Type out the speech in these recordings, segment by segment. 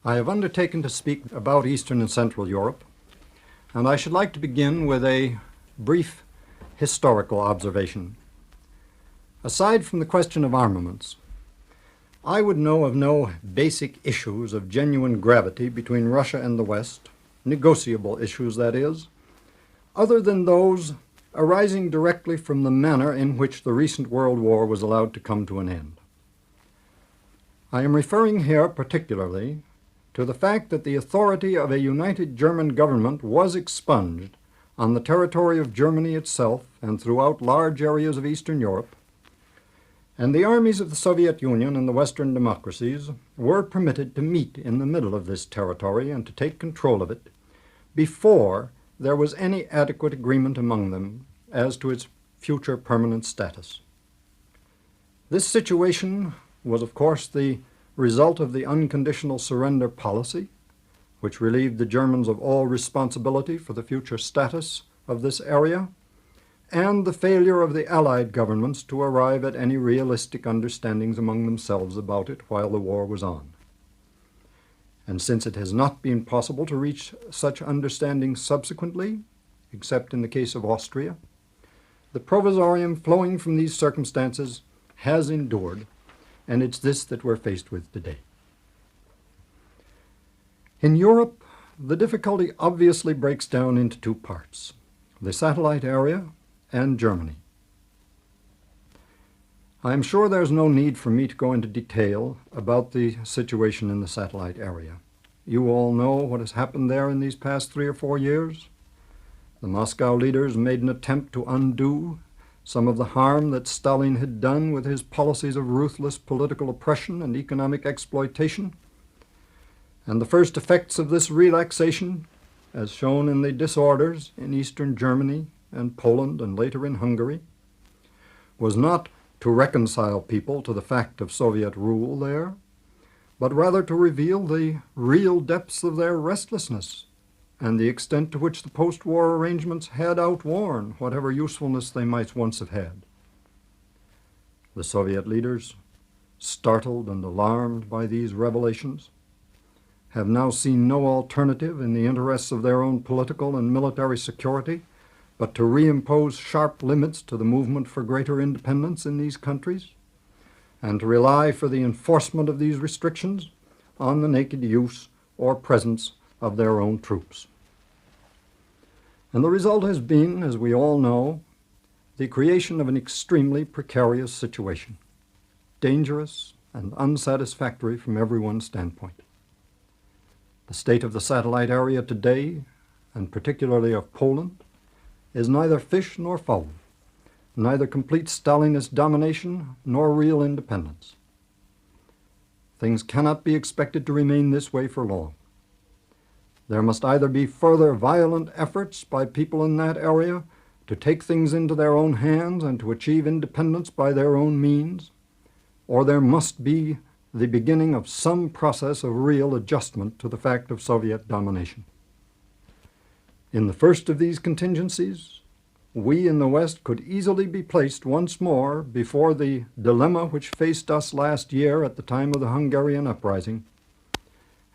I have undertaken to speak about Eastern and Central Europe, and I should like to begin with a brief historical observation. Aside from the question of armaments, I would know of no basic issues of genuine gravity between Russia and the West, negotiable issues that is, other than those arising directly from the manner in which the recent World War was allowed to come to an end. I am referring here particularly to the fact that the authority of a united German government was expunged on the territory of Germany itself and throughout large areas of Eastern Europe, and the armies of the Soviet Union and the Western democracies were permitted to meet in the middle of this territory and to take control of it before there was any adequate agreement among them as to its future permanent status. This situation was, of course, the result of the unconditional surrender policy, which relieved the Germans of all responsibility for the future status of this area, and the failure of the Allied governments to arrive at any realistic understandings among themselves about it while the war was on. And since it has not been possible to reach such understandings subsequently, except in the case of Austria, the provisorium flowing from these circumstances has endured, and it's this that we're faced with today. In Europe, the difficulty obviously breaks down into two parts: the satellite area and Germany. I am sure there's no need for me to go into detail about the situation in the satellite area. You all know what has happened there in these past 3 or 4 years. The Moscow leaders made an attempt to undo some of the harm that Stalin had done with his policies of ruthless political oppression and economic exploitation. And the first effects of this relaxation, as shown in the disorders in Eastern Germany and Poland and later in Hungary, was not to reconcile people to the fact of Soviet rule there, but rather to reveal the real depths of their restlessness and the extent to which the post-war arrangements had outworn whatever usefulness they might once have had. The Soviet leaders, startled and alarmed by these revelations, have now seen no alternative in the interests of their own political and military security but to reimpose sharp limits to the movement for greater independence in these countries, and to rely for the enforcement of these restrictions on the naked use or presence of their own troops. And the result has been, as we all know, the creation of an extremely precarious situation, dangerous and unsatisfactory from everyone's standpoint. The state of the satellite area today, and particularly of Poland, is neither fish nor fowl, neither complete Stalinist domination nor real independence. Things cannot be expected to remain this way for long. There must either be further violent efforts by people in that area to take things into their own hands and to achieve independence by their own means, or there must be the beginning of some process of real adjustment to the fact of Soviet domination. In the first of these contingencies, we in the West could easily be placed once more before the dilemma which faced us last year at the time of the Hungarian uprising,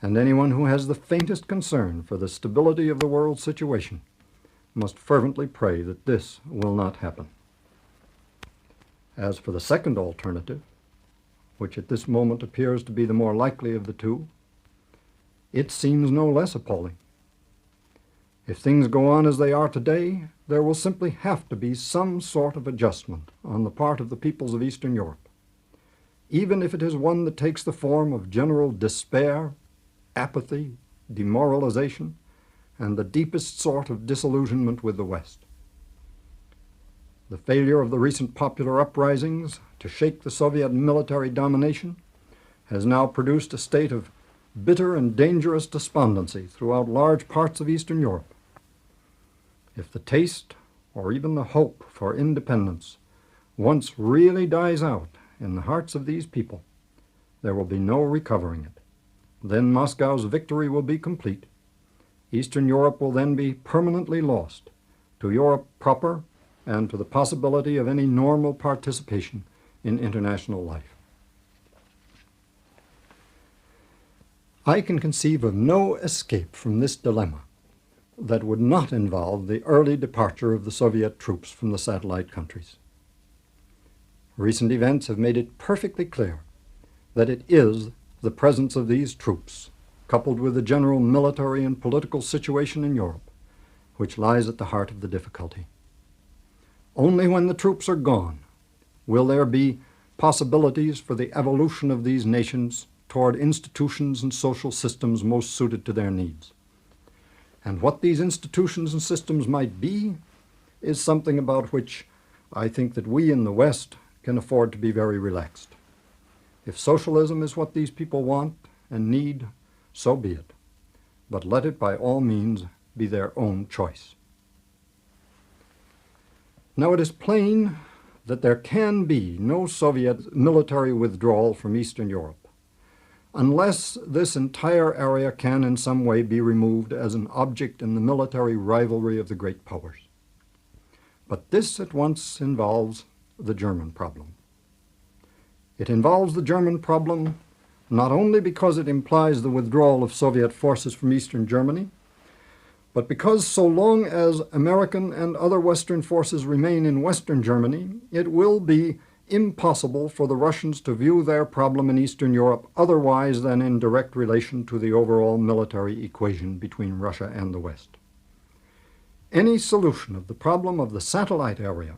and anyone who has the faintest concern for the stability of the world situation must fervently pray that this will not happen. As for the second alternative, which at this moment appears to be the more likely of the two, it seems no less appalling. If things go on as they are today, there will simply have to be some sort of adjustment on the part of the peoples of Eastern Europe, even if it is one that takes the form of general despair, apathy, demoralization, and the deepest sort of disillusionment with the West. The failure of the recent popular uprisings to shake the Soviet military domination has now produced a state of bitter and dangerous despondency throughout large parts of Eastern Europe. If the taste or even the hope for independence once really dies out in the hearts of these people, there will be no recovering it. Then Moscow's victory will be complete. Eastern Europe will then be permanently lost to Europe proper and to the possibility of any normal participation in international life. I can conceive of no escape from this dilemma that would not involve the early departure of the Soviet troops from the satellite countries. Recent events have made it perfectly clear that it is the presence of these troops, coupled with the general military and political situation in Europe, which lies at the heart of the difficulty. Only when the troops are gone will there be possibilities for the evolution of these nations toward institutions and social systems most suited to their needs. And what these institutions and systems might be is something about which I think that we in the West can afford to be very relaxed. If socialism is what these people want and need, so be it. But let it by all means be their own choice. Now it is plain that there can be no Soviet military withdrawal from Eastern Europe unless this entire area can in some way be removed as an object in the military rivalry of the great powers. But this at once involves the German problem. It involves the German problem not only because it implies the withdrawal of Soviet forces from Eastern Germany, but because so long as American and other Western forces remain in Western Germany, it will be impossible for the Russians to view their problem in Eastern Europe otherwise than in direct relation to the overall military equation between Russia and the West. Any solution of the problem of the satellite area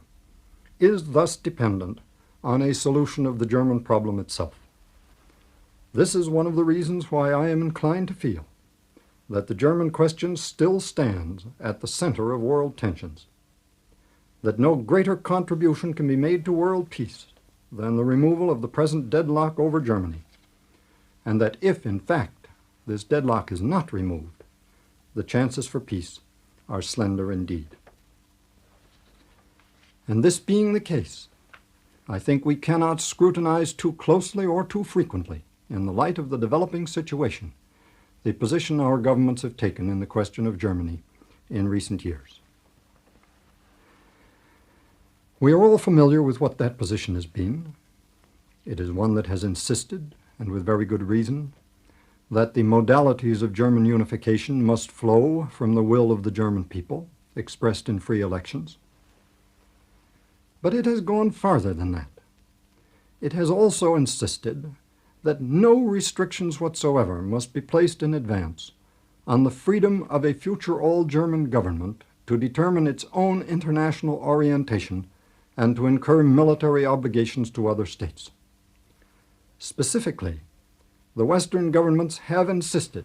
is thus dependent on a solution of the German problem itself. This is one of the reasons why I am inclined to feel that the German question still stands at the center of world tensions, that no greater contribution can be made to world peace than the removal of the present deadlock over Germany, and that if, in fact, this deadlock is not removed, the chances for peace are slender indeed. And this being the case, I think we cannot scrutinize too closely or too frequently, in the light of the developing situation, the position our governments have taken in the question of Germany in recent years. We are all familiar with what that position has been. It is one that has insisted, and with very good reason, that the modalities of German unification must flow from the will of the German people, expressed in free elections. But it has gone farther than that. It has also insisted that no restrictions whatsoever must be placed in advance on the freedom of a future all-German government to determine its own international orientation and to incur military obligations to other states. Specifically, the Western governments have insisted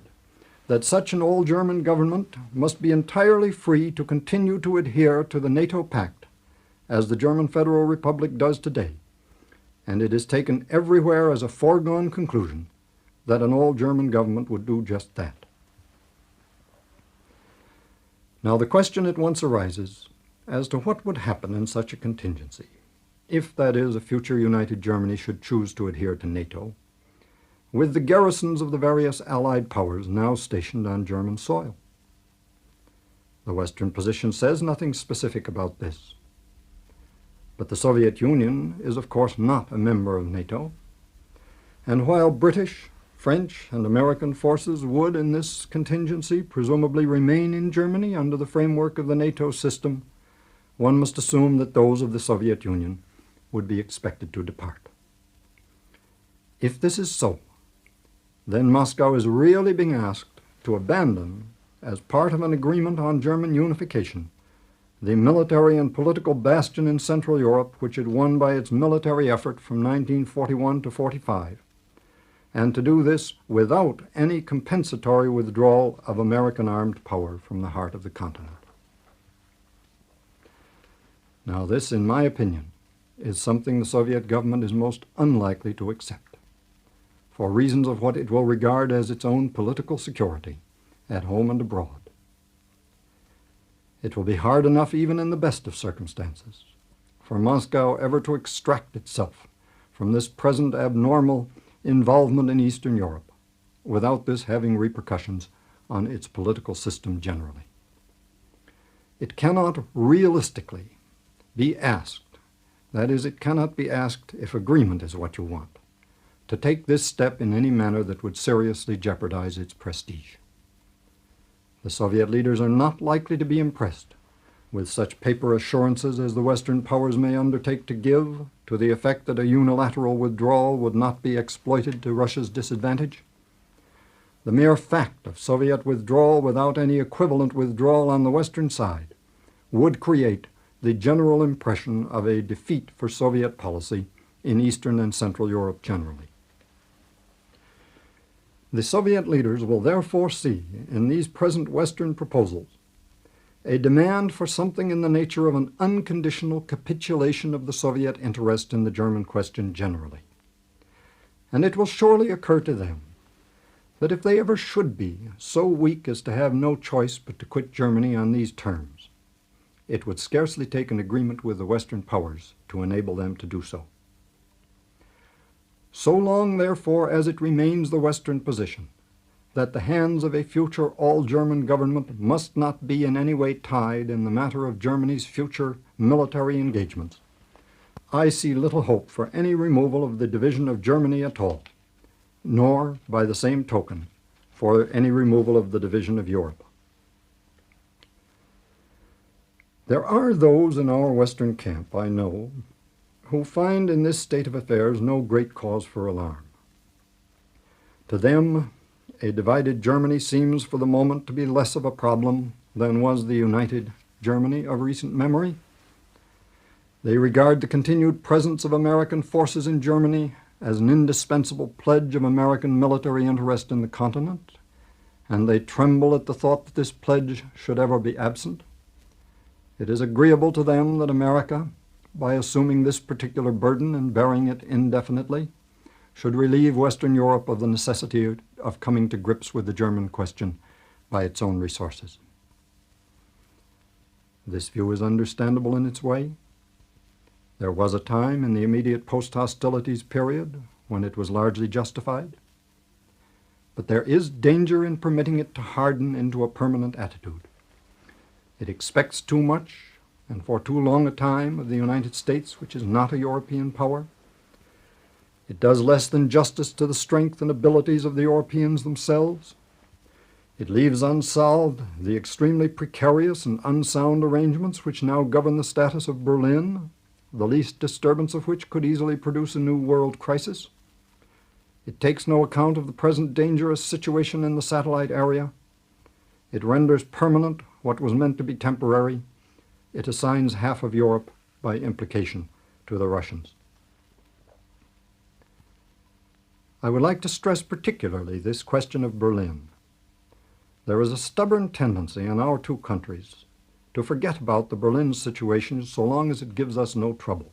that such an all-German government must be entirely free to continue to adhere to the NATO pact, as the German Federal Republic does today, and it is taken everywhere as a foregone conclusion that an all-German government would do just that. Now the question at once arises as to what would happen in such a contingency, if, that is, a future united Germany should choose to adhere to NATO, with the garrisons of the various Allied powers now stationed on German soil. The Western position says nothing specific about this. But the Soviet Union is, of course, not a member of NATO, and while British, French, and American forces would, in this contingency, presumably remain in Germany under the framework of the NATO system, one must assume that those of the Soviet Union would be expected to depart. If this is so, then Moscow is really being asked to abandon, as part of an agreement on German unification, the military and political bastion in Central Europe which it won by its military effort from 1941 to 45, and to do this without any compensatory withdrawal of American armed power from the heart of the continent. Now this, in my opinion, is something the Soviet government is most unlikely to accept, for reasons of what it will regard as its own political security, at home and abroad. It will be hard enough, even in the best of circumstances, for Moscow ever to extract itself from this present abnormal involvement in Eastern Europe, without this having repercussions on its political system generally. It cannot realistically be asked, that is, it cannot be asked if agreement is what you want, to take this step in any manner that would seriously jeopardize its prestige. The Soviet leaders are not likely to be impressed with such paper assurances as the Western powers may undertake to give, to the effect that a unilateral withdrawal would not be exploited to Russia's disadvantage. The mere fact of Soviet withdrawal without any equivalent withdrawal on the Western side would create the general impression of a defeat for Soviet policy in Eastern and Central Europe generally. The Soviet leaders will therefore see in these present Western proposals a demand for something in the nature of an unconditional capitulation of the Soviet interest in the German question generally. And it will surely occur to them that if they ever should be so weak as to have no choice but to quit Germany on these terms, it would scarcely take an agreement with the Western powers to enable them to do so. So long, therefore, as it remains the Western position that the hands of a future all-German government must not be in any way tied in the matter of Germany's future military engagements, I see little hope for any removal of the division of Germany at all, nor, by the same token, for any removal of the division of Europe. There are those in our Western camp, I know, who find in this state of affairs no great cause for alarm. To them, a divided Germany seems for the moment to be less of a problem than was the united Germany of recent memory. They regard the continued presence of American forces in Germany as an indispensable pledge of American military interest in the continent, and they tremble at the thought that this pledge should ever be absent. It is agreeable to them that America, by assuming this particular burden and bearing it indefinitely, should relieve Western Europe of the necessity of coming to grips with the German question by its own resources. This view is understandable in its way. There was a time in the immediate post-hostilities period when it was largely justified. But there is danger in permitting it to harden into a permanent attitude. It expects too much, and for too long a time, of the United States, which is not a European power. It does less than justice to the strength and abilities of the Europeans themselves. It leaves unsolved the extremely precarious and unsound arrangements which now govern the status of Berlin, the least disturbance of which could easily produce a new world crisis. It takes no account of the present dangerous situation in the satellite area. It renders permanent what was meant to be temporary. It assigns half of Europe, by implication, to the Russians. I would like to stress particularly this question of Berlin. There is a stubborn tendency in our two countries to forget about the Berlin situation so long as it gives us no trouble,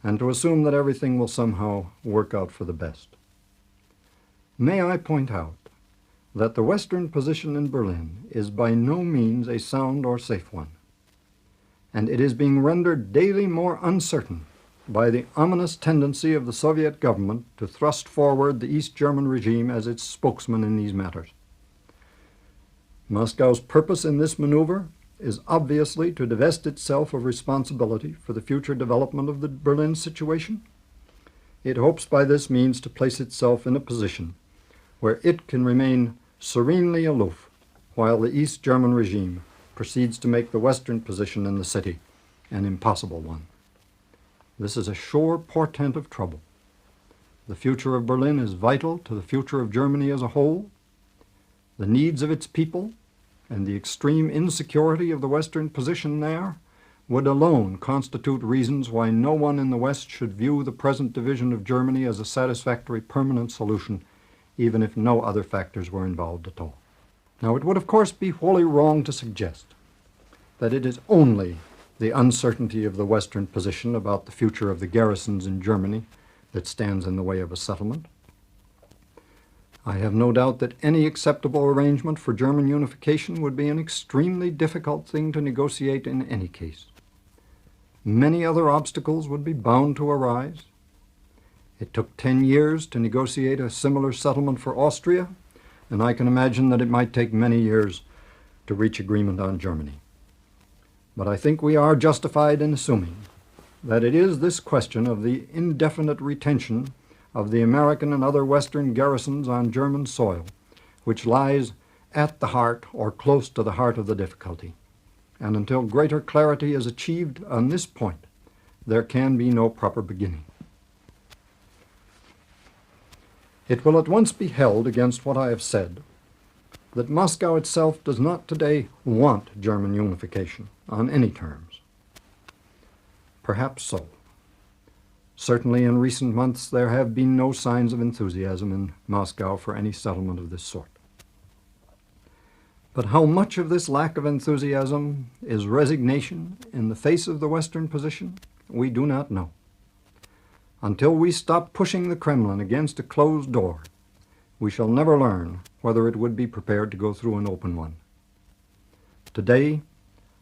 and to assume that everything will somehow work out for the best. May I point out that the Western position in Berlin is by no means a sound or safe one, and it is being rendered daily more uncertain by the ominous tendency of the Soviet government to thrust forward the East German regime as its spokesman in these matters. Moscow's purpose in this maneuver is obviously to divest itself of responsibility for the future development of the Berlin situation. It hopes by this means to place itself in a position where it can remain serenely aloof while the East German regime proceeds to make the Western position in the city an impossible one. This is a sure portent of trouble. The future of Berlin is vital to the future of Germany as a whole. The needs of its people and the extreme insecurity of the Western position there would alone constitute reasons why no one in the West should view the present division of Germany as a satisfactory permanent solution, even if no other factors were involved at all. Now, it would of course be wholly wrong to suggest that it is only the uncertainty of the Western position about the future of the garrisons in Germany that stands in the way of a settlement. I have no doubt that any acceptable arrangement for German unification would be an extremely difficult thing to negotiate in any case. Many other obstacles would be bound to arise. It took 10 years to negotiate a similar settlement for Austria, and I can imagine that it might take many years to reach agreement on Germany. But I think we are justified in assuming that it is this question of the indefinite retention of the American and other Western garrisons on German soil, which lies at the heart or close to the heart of the difficulty. And until greater clarity is achieved on this point, there can be no proper beginning. It will at once be held against what I have said that Moscow itself does not today want German unification on any terms. Perhaps so. Certainly in recent months there have been no signs of enthusiasm in Moscow for any settlement of this sort. But how much of this lack of enthusiasm is resignation in the face of the Western position, we do not know. Until we stop pushing the Kremlin against a closed door, we shall never learn whether it would be prepared to go through an open one. Today,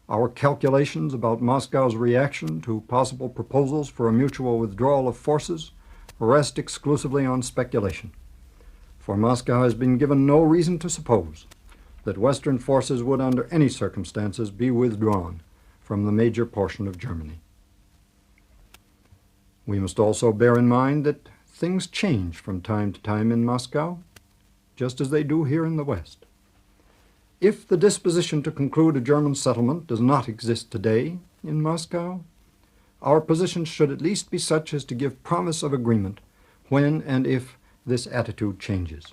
our calculations about Moscow's reaction to possible proposals for a mutual withdrawal of forces rest exclusively on speculation, for Moscow has been given no reason to suppose that Western forces would under any circumstances be withdrawn from the major portion of Germany. We must also bear in mind that things change from time to time in Moscow, just as they do here in the West. If the disposition to conclude a German settlement does not exist today in Moscow, our position should at least be such as to give promise of agreement when and if this attitude changes.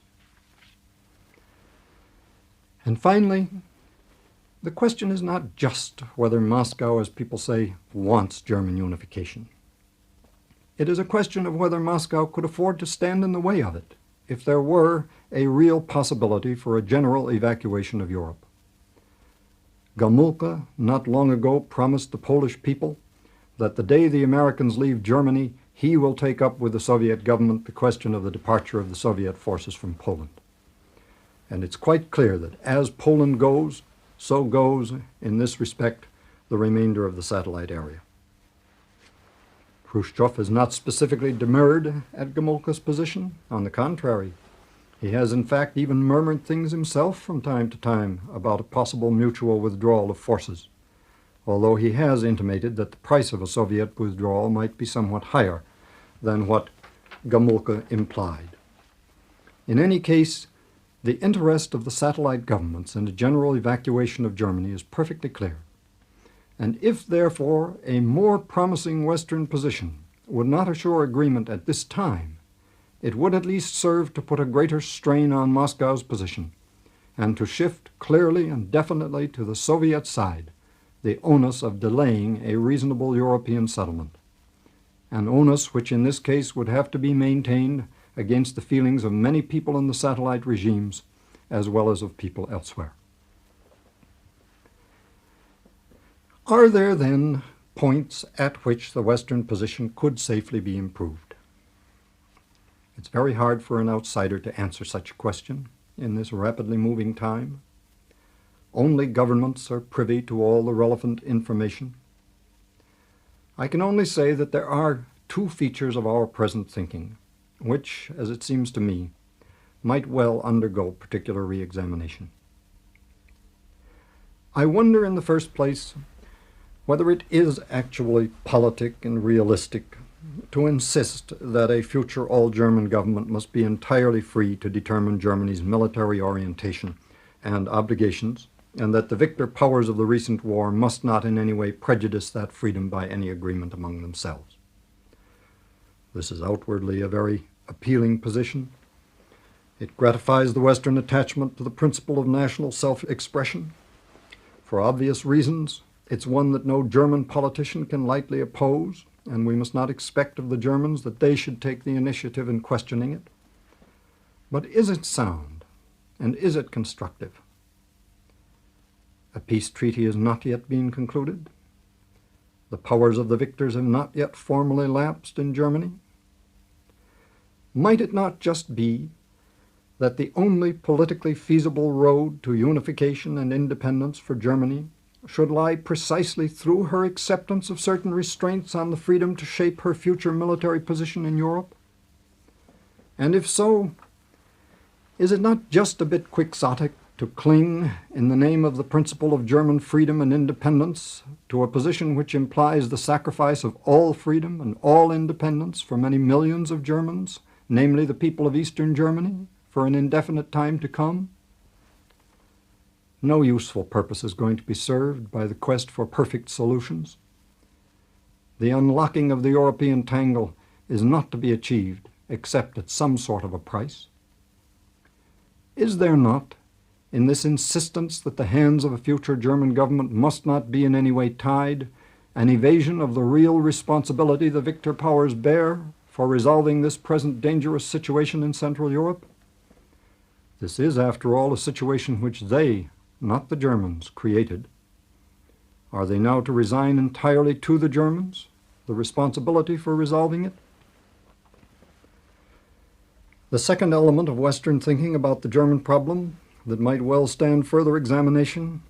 And finally, the question is not just whether Moscow, as people say, wants German unification. It is a question of whether Moscow could afford to stand in the way of it if there were a real possibility for a general evacuation of Europe. Gomulka not long ago promised the Polish people that the day the Americans leave Germany, he will take up with the Soviet government the question of the departure of the Soviet forces from Poland. And it's quite clear that as Poland goes, so goes, in this respect, the remainder of the satellite area. Khrushchev has not specifically demurred at Gomulka's position. On the contrary, he has in fact even murmured things himself from time to time about a possible mutual withdrawal of forces, although he has intimated that the price of a Soviet withdrawal might be somewhat higher than what Gomulka implied. In any case, the interest of the satellite governments in a general evacuation of Germany is perfectly clear. And if, therefore, a more promising Western position would not assure agreement at this time, it would at least serve to put a greater strain on Moscow's position and to shift clearly and definitely to the Soviet side the onus of delaying a reasonable European settlement, an onus which in this case would have to be maintained against the feelings of many people in the satellite regimes as well as of people elsewhere. Are there then points at which the Western position could safely be improved? It's very hard for an outsider to answer such a question in this rapidly moving time. Only governments are privy to all the relevant information. I can only say that there are two features of our present thinking, which, as it seems to me, might well undergo particular re-examination. I wonder, in the first place, whether it is actually politic and realistic to insist that a future all-German government must be entirely free to determine Germany's military orientation and obligations, and that the victor powers of the recent war must not in any way prejudice that freedom by any agreement among themselves. This is outwardly a very appealing position. It gratifies the Western attachment to the principle of national self-expression. For obvious reasons, it's one that no German politician can lightly oppose, and we must not expect of the Germans that they should take the initiative in questioning it. But is it sound, and is it constructive? A peace treaty has not yet been concluded. The powers of the victors have not yet formally lapsed in Germany. Might it not just be that the only politically feasible road to unification and independence for Germany should lie precisely through her acceptance of certain restraints on the freedom to shape her future military position in Europe? And if so, is it not just a bit quixotic to cling, in the name of the principle of German freedom and independence, to a position which implies the sacrifice of all freedom and all independence for many millions of Germans namely the people of Eastern Germany, for an indefinite time to come? No useful purpose is going to be served by the quest for perfect solutions. The unlocking of the European tangle is not to be achieved except at some sort of a price. Is there not, in this insistence that the hands of a future German government must not be in any way tied, an evasion of the real responsibility the victor powers bear for resolving this present dangerous situation in Central Europe? This is, after all, a situation which they, not the Germans, created. Are they now to resign entirely to the Germans the responsibility for resolving it? The second element of Western thinking about the German problem that might well stand further examination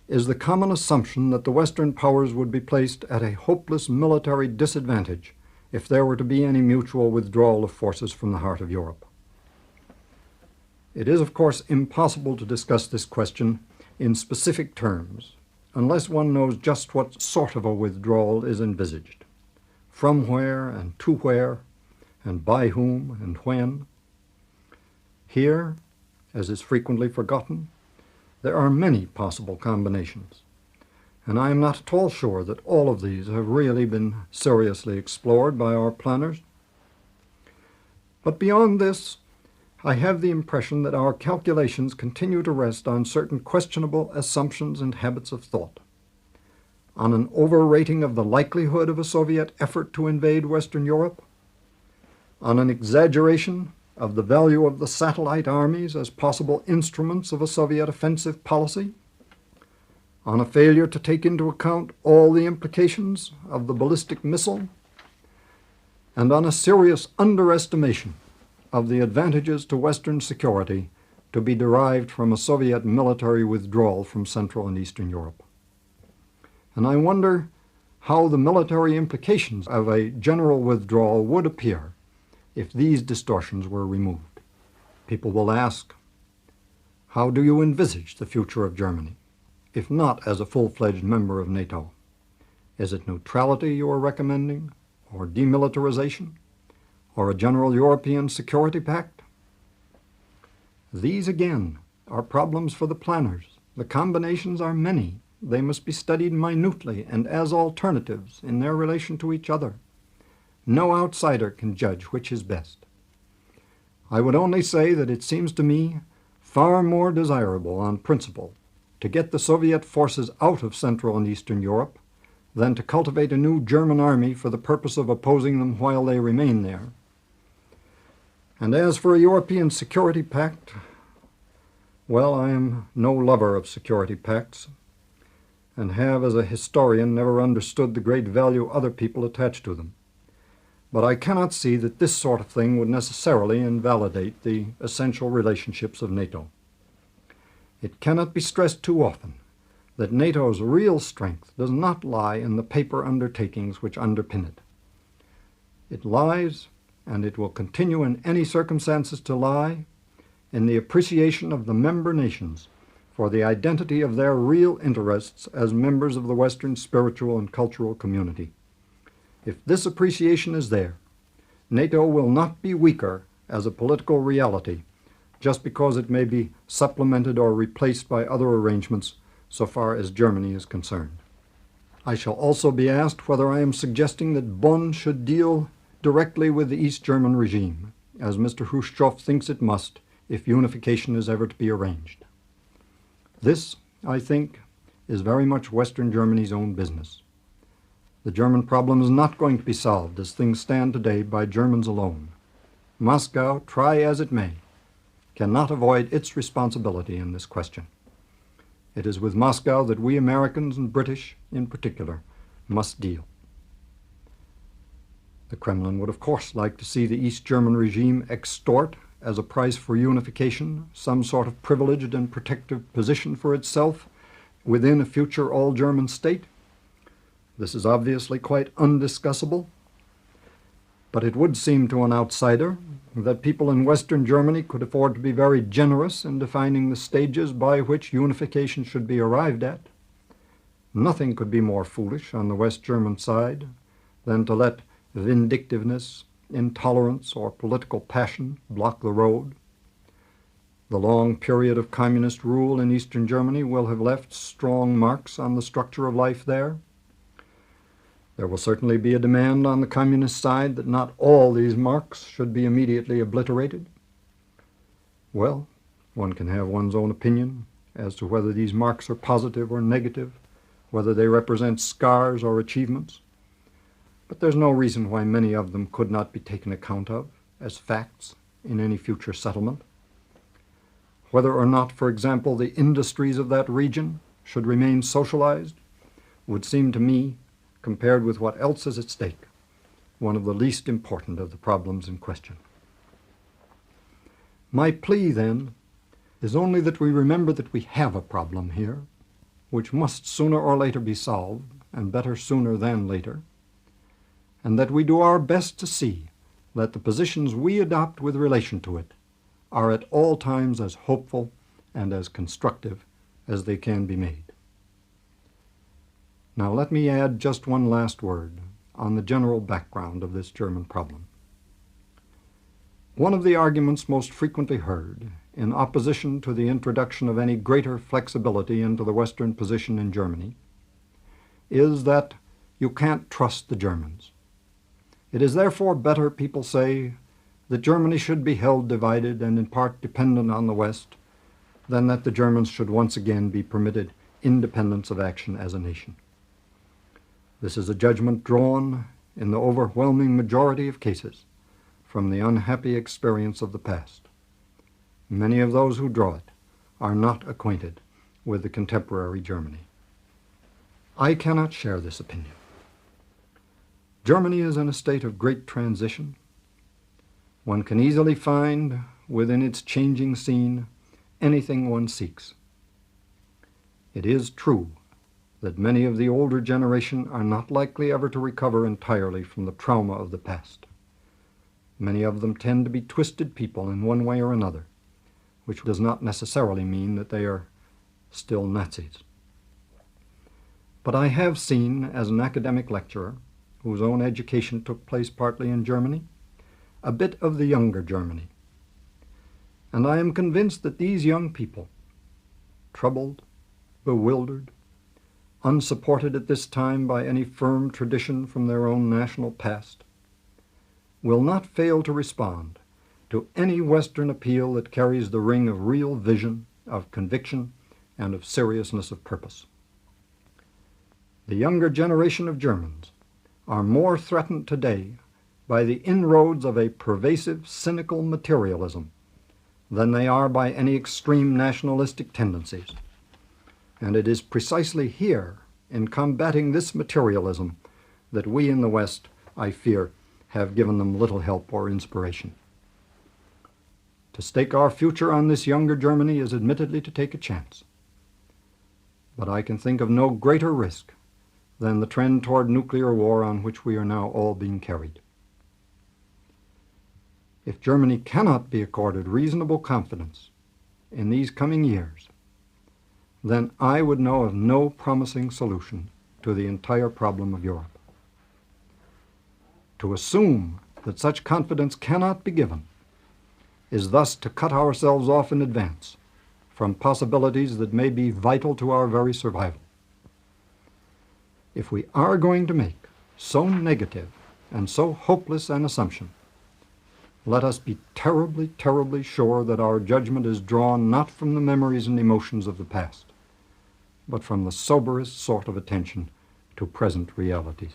is the common assumption that the Western powers would be placed at a hopeless military disadvantage if there were to be any mutual withdrawal of forces from the heart of Europe. It is, of course, impossible to discuss this question in specific terms unless one knows just what sort of a withdrawal is envisaged, from where and to where, and by whom and when. Here, as is frequently forgotten, there are many possible combinations, and I am not at all sure that all of these have really been seriously explored by our planners. But beyond this, I have the impression that our calculations continue to rest on certain questionable assumptions and habits of thought, on an overrating of the likelihood of a Soviet effort to invade Western Europe, on an exaggeration of the value of the satellite armies as possible instruments of a Soviet offensive policy, on a failure to take into account all the implications of the ballistic missile, and on a serious underestimation of the advantages to Western security to be derived from a Soviet military withdrawal from Central and Eastern Europe. And I wonder how the military implications of a general withdrawal would appear if these distortions were removed. People will ask, how do you envisage the future of Germany, if not as a full-fledged member of NATO? Is it neutrality you are recommending, or demilitarization, or a general European security pact? These, again, are problems for the planners. The combinations are many. They must be studied minutely and as alternatives in their relation to each other. No outsider can judge which is best. I would only say that it seems to me far more desirable on principle to get the Soviet forces out of Central and Eastern Europe than to cultivate a new German army for the purpose of opposing them while they remain there. And as for a European security pact, well, I am no lover of security pacts, and have as a historian never understood the great value other people attach to them. But I cannot see that this sort of thing would necessarily invalidate the essential relationships of NATO. It cannot be stressed too often that NATO's real strength does not lie in the paper undertakings which underpin it. It lies, and it will continue in any circumstances to lie, in the appreciation of the member nations for the identity of their real interests as members of the Western spiritual and cultural community. If this appreciation is there, NATO will not be weaker as a political reality just because it may be supplemented or replaced by other arrangements so far as Germany is concerned. I shall also be asked whether I am suggesting that Bonn should deal directly with the East German regime, as Mr. Khrushchev thinks it must if unification is ever to be arranged. This, I think, is very much Western Germany's own business. The German problem is not going to be solved as things stand today by Germans alone. Moscow, try as it may, cannot avoid its responsibility in this question. It is with Moscow that we Americans and British, in particular, must deal. The Kremlin would, of course, like to see the East German regime extort, as a price for unification, some sort of privileged and protective position for itself within a future all-German state. This is obviously quite undiscussable, but it would seem to an outsider that people in Western Germany could afford to be very generous in defining the stages by which unification should be arrived at. Nothing could be more foolish on the West German side than to let vindictiveness, intolerance, or political passion block the road. The long period of communist rule in Eastern Germany will have left strong marks on the structure of life there. There will certainly be a demand on the communist side that not all these marks should be immediately obliterated. Well, one can have one's own opinion as to whether these marks are positive or negative, whether they represent scars or achievements. But there's no reason why many of them could not be taken account of as facts in any future settlement. Whether or not, for example, the industries of that region should remain socialized would seem to me, compared with what else is at stake, one of the least important of the problems in question. My plea, then, is only that we remember that we have a problem here, which must sooner or later be solved, and better sooner than later, and that we do our best to see that the positions we adopt with relation to it are at all times as hopeful and as constructive as they can be made. Now let me add just one last word on the general background of this German problem. One of the arguments most frequently heard in opposition to the introduction of any greater flexibility into the Western position in Germany is that you can't trust the Germans. It is therefore better, people say, that Germany should be held divided and in part dependent on the West than that the Germans should once again be permitted independence of action as a nation. This is a judgment drawn, in the overwhelming majority of cases, from the unhappy experience of the past. Many of those who draw it are not acquainted with the contemporary Germany. I cannot share this opinion. Germany is in a state of great transition. One can easily find within its changing scene anything one seeks. It is true that many of the older generation are not likely ever to recover entirely from the trauma of the past. Many of them tend to be twisted people in one way or another, which does not necessarily mean that they are still Nazis. But I have seen, as an academic lecturer, whose own education took place partly in Germany, a bit of the younger Germany. And I am convinced that these young people, troubled, bewildered, unsupported at this time by any firm tradition from their own national past, will not fail to respond to any Western appeal that carries the ring of real vision, of conviction, and of seriousness of purpose. The younger generation of Germans are more threatened today by the inroads of a pervasive, cynical materialism than they are by any extreme nationalistic tendencies. And it is precisely here, in combating this materialism, that we in the West, I fear, have given them little help or inspiration. To stake our future on this younger Germany is admittedly to take a chance. But I can think of no greater risk than the trend toward nuclear war on which we are now all being carried. If Germany cannot be accorded reasonable confidence in these coming years, then I would know of no promising solution to the entire problem of Europe. To assume that such confidence cannot be given is thus to cut ourselves off in advance from possibilities that may be vital to our very survival. If we are going to make so negative and so hopeless an assumption, let us be terribly, terribly sure that our judgment is drawn not from the memories and emotions of the past, but from the soberest sort of attention to present realities.